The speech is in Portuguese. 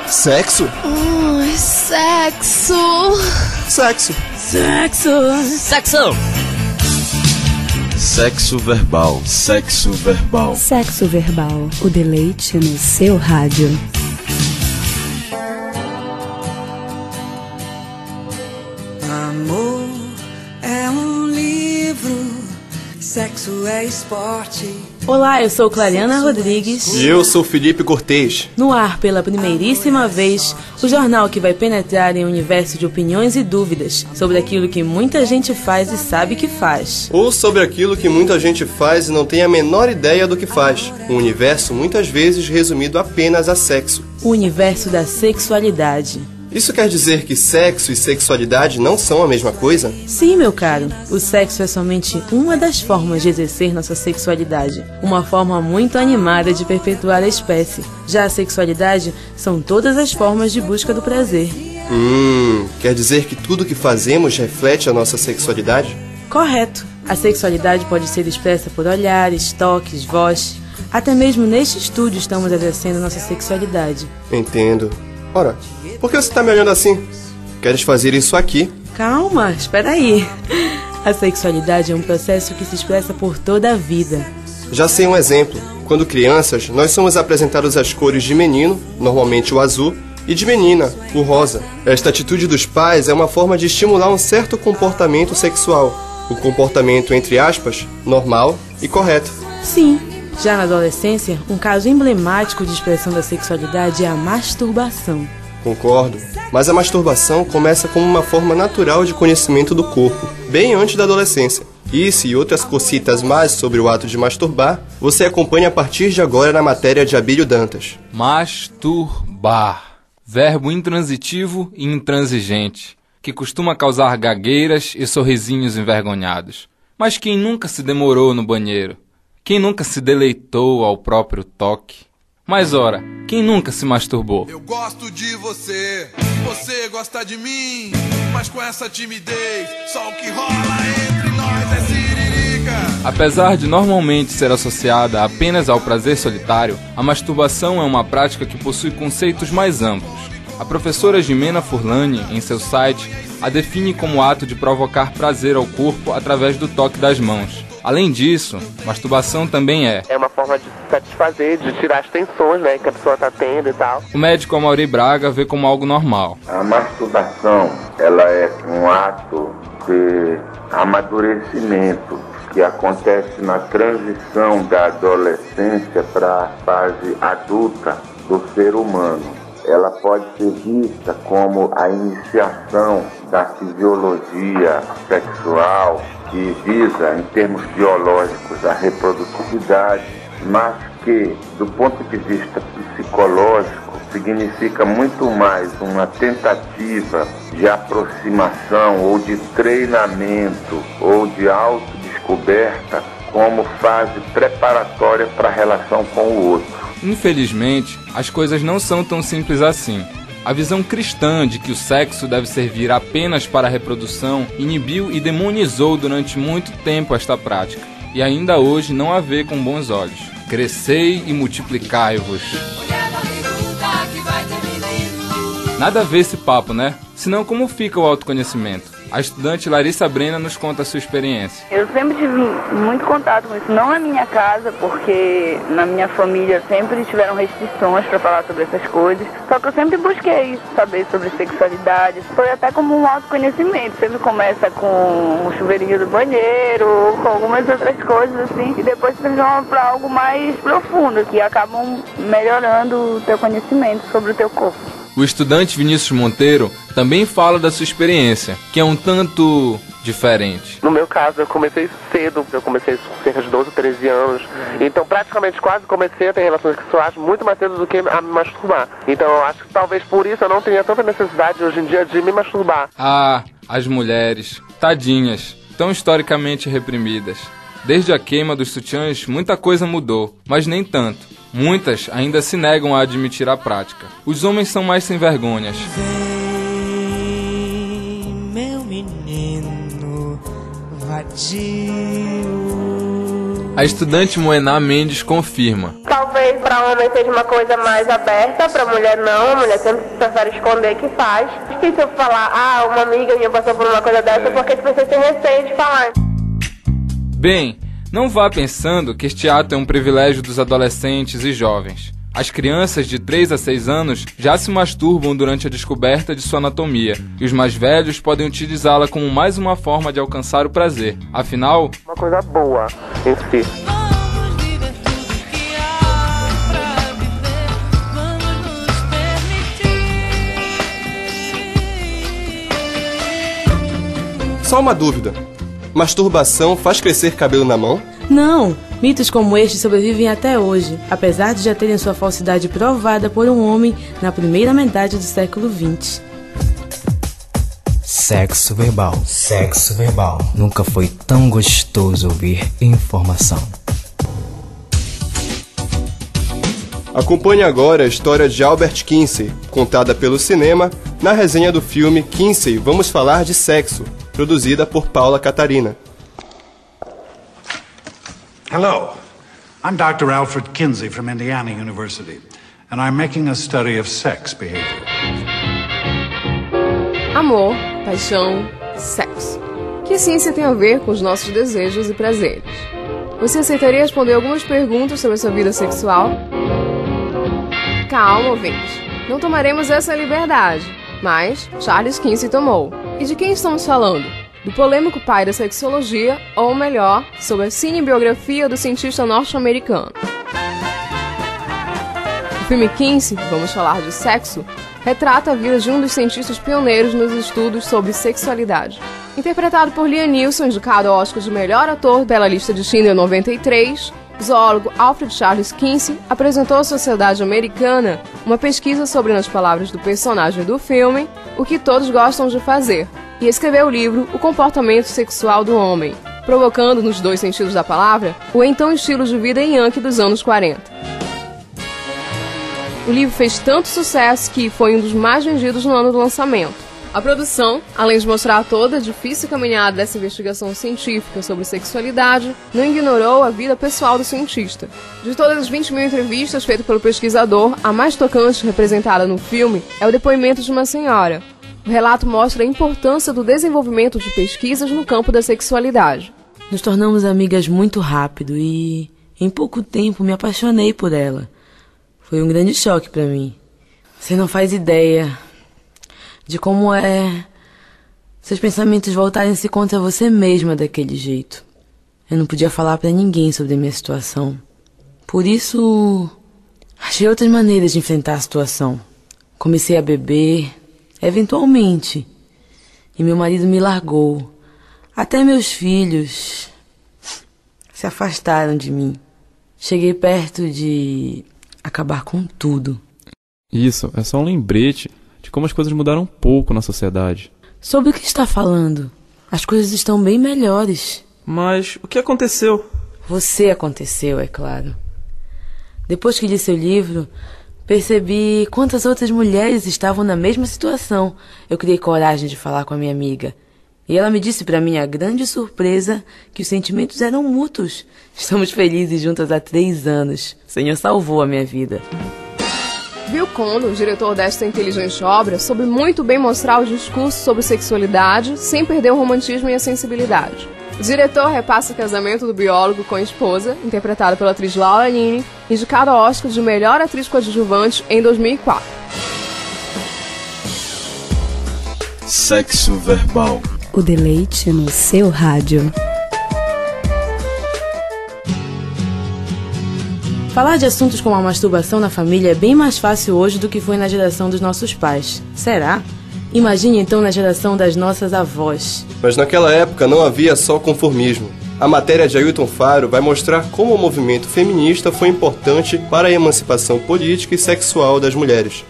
Sexo? Sexo. Sexo. Sexo. Sexo. Sexo verbal. Sexo verbal. Sexo verbal. O deleite no seu rádio. Amor é um livro, sexo é esporte. Olá, eu sou Clariana Rodrigues. E eu sou Felipe Cortez. No ar pela primeiríssima vez, o jornal que vai penetrar em um universo de opiniões e dúvidas sobre aquilo que muita gente faz e sabe que faz. Ou sobre aquilo que muita gente faz e não tem a menor ideia do que faz. Um universo muitas vezes resumido apenas a sexo. O universo da sexualidade. Isso quer dizer que sexo e sexualidade não são a mesma coisa? Sim, meu caro. O sexo é somente uma das formas de exercer nossa sexualidade. Uma forma muito animada de perpetuar a espécie. Já a sexualidade são todas as formas de busca do prazer. Quer dizer que tudo que fazemos reflete a nossa sexualidade? Correto. A sexualidade pode ser expressa por olhares, toques, voz. Até mesmo neste estúdio estamos exercendo nossa sexualidade. Entendo. Ora, por que você está me olhando assim? Queres fazer isso aqui? Calma, espera aí. A sexualidade é um processo que se expressa por toda a vida. Já sei um exemplo. Quando crianças, nós somos apresentados as cores de menino, normalmente o azul, e de menina, o rosa. Esta atitude dos pais é uma forma de estimular um certo comportamento sexual. O comportamento, entre aspas, normal e correto. Sim. Já na adolescência, um caso emblemático de expressão da sexualidade é a masturbação. Concordo, mas a masturbação começa como uma forma natural de conhecimento do corpo, bem antes da adolescência. Isso e outras cocitas mais sobre o ato de masturbar, você acompanha a partir de agora na matéria de Abílio Dantas. Masturbar. Verbo intransitivo e intransigente, que costuma causar gagueiras e sorrisinhos envergonhados. Mas quem nunca se demorou no banheiro? Quem nunca se deleitou ao próprio toque? Mas ora, quem nunca se masturbou? Eu gosto de você, você gosta de mim, mas com essa timidez, só o que rola entre nós é siririca. Apesar de normalmente ser associada apenas ao prazer solitário, a masturbação é uma prática que possui conceitos mais amplos. A professora Jimena Furlani, em seu site, a define como o ato de provocar prazer ao corpo através do toque das mãos. Além disso, masturbação também é uma forma de se satisfazer, de tirar as tensões, né, que a pessoa está tendo e tal. O médico Amaury Braga vê como algo normal. A masturbação, ela é um ato de amadurecimento que acontece na transição da adolescência para a fase adulta do ser humano. Ela pode ser vista como a iniciação da fisiologia sexual que visa, em termos biológicos, a reprodutividade, mas que, do ponto de vista psicológico, significa muito mais uma tentativa de aproximação ou de treinamento ou de autodescoberta como fase preparatória para a relação com o outro. Infelizmente, as coisas não são tão simples assim. A visão cristã de que o sexo deve servir apenas para a reprodução inibiu e demonizou durante muito tempo esta prática, e ainda hoje não a vê com bons olhos. Crescei e multiplicai-vos. Nada a ver esse papo, né? Senão, como fica o autoconhecimento? A estudante Larissa Brena nos conta a sua experiência. Eu sempre tive muito contato com isso, não na minha casa, porque na minha família sempre tiveram restrições para falar sobre essas coisas. Só que eu sempre busquei saber sobre sexualidade. Foi até como um autoconhecimento. Sempre começa com o chuveirinho do banheiro, ou com algumas outras coisas assim, e depois se transforma para algo mais profundo, que acabam melhorando o teu conhecimento sobre o teu corpo. O estudante Vinícius Monteiro também fala da sua experiência, que é um tanto diferente. No meu caso, eu comecei cedo, com cerca de 12, 13 anos. Então, praticamente quase comecei a ter relações sexuais muito mais cedo do que a me masturbar. Então, eu acho que talvez por isso eu não tenha tanta necessidade hoje em dia de me masturbar. Ah, as mulheres, tadinhas, tão historicamente reprimidas. Desde a queima dos sutiãs, muita coisa mudou, mas nem tanto. Muitas ainda se negam a admitir a prática. Os homens são mais sem vergonhas. Vem, meu menino vadio. A estudante Moená Mendes confirma. Talvez para para homem seja uma coisa mais aberta, para mulher não, a mulher sempre prefere esconder que faz. E se eu falar, uma amiga minha passou por uma coisa dessa, porque as pessoas têm receio de falar. Bem, não vá pensando que este ato é um privilégio dos adolescentes e jovens. As crianças de 3 a 6 anos já se masturbam durante a descoberta de sua anatomia, e os mais velhos podem utilizá-la como mais uma forma de alcançar o prazer. Afinal, uma coisa boa em si. Só uma dúvida. Masturbação faz crescer cabelo na mão? Não! Mitos como este sobrevivem até hoje, apesar de já terem sua falsidade provada por um homem na primeira metade do século XX. Sexo verbal. Sexo verbal. Nunca foi tão gostoso ouvir informação. Acompanhe agora a história de Albert Kinsey, contada pelo cinema, na resenha do filme Kinsey, Vamos Falar de Sexo, produzida por Paula Catarina. Hello, I'm Dr. Alfred Kinsey from Indiana University, and I'm making a study of sex behavior. Amor, paixão, sexo. Que ciência tem a ver com os nossos desejos e prazeres? Você aceitaria responder algumas perguntas sobre a sua vida sexual? Calma, ouvinte. Não tomaremos essa liberdade, mas Charles Kinsey tomou. E de quem estamos falando? Do polêmico pai da sexologia, ou melhor, sobre a cinebiografia do cientista norte-americano. O filme Kinsey, Vamos Falar de Sexo, retrata a vida de um dos cientistas pioneiros nos estudos sobre sexualidade. Interpretado por Liam Neeson, indicado ao Oscar de melhor ator pela lista de Schindler 93, o zoólogo Alfred Charles Kinsey apresentou à sociedade americana uma pesquisa sobre, nas palavras do personagem do filme, o que todos gostam de fazer, e escreveu o livro O Comportamento Sexual do Homem, provocando, nos dois sentidos da palavra, o então estilo de vida yankee dos anos 40. O livro fez tanto sucesso que foi um dos mais vendidos no ano do lançamento. A produção, além de mostrar toda a difícil caminhada dessa investigação científica sobre sexualidade, não ignorou a vida pessoal do cientista. De todas as 20 mil entrevistas feitas pelo pesquisador, a mais tocante representada no filme é o depoimento de uma senhora. O relato mostra a importância do desenvolvimento de pesquisas no campo da sexualidade. Nos tornamos amigas muito rápido e, em pouco tempo, me apaixonei por ela. Foi um grande choque para mim. Você não faz ideia de como é seus pensamentos voltarem-se contra você mesma daquele jeito. Eu não podia falar para ninguém sobre a minha situação. Por isso, achei outras maneiras de enfrentar a situação. Comecei a beber, eventualmente, e meu marido me largou. Até meus filhos se afastaram de mim. Cheguei perto de acabar com tudo. Isso, é só um lembrete de como as coisas mudaram um pouco na sociedade. Sobre o que está falando? As coisas estão bem melhores. Mas o que aconteceu? Você aconteceu, é claro. Depois que li seu livro, percebi quantas outras mulheres estavam na mesma situação. Eu criei coragem de falar com a minha amiga. E ela me disse, para minha grande surpresa, que os sentimentos eram mútuos. Estamos felizes juntas há 3 anos. O Senhor salvou a minha vida. Bill Condon, diretor desta inteligente obra, soube muito bem mostrar o discurso sobre sexualidade sem perder o romantismo e a sensibilidade. O diretor repassa o casamento do biólogo com a esposa, interpretada pela atriz Laura Linney, indicada ao Oscar de melhor atriz coadjuvante em 2004. Sexo verbal. O deleite no seu rádio. Falar de assuntos como a masturbação na família é bem mais fácil hoje do que foi na geração dos nossos pais. Será? Imagine então na geração das nossas avós. Mas naquela época não havia só conformismo. A matéria de Ailton Faro vai mostrar como o movimento feminista foi importante para a emancipação política e sexual das mulheres.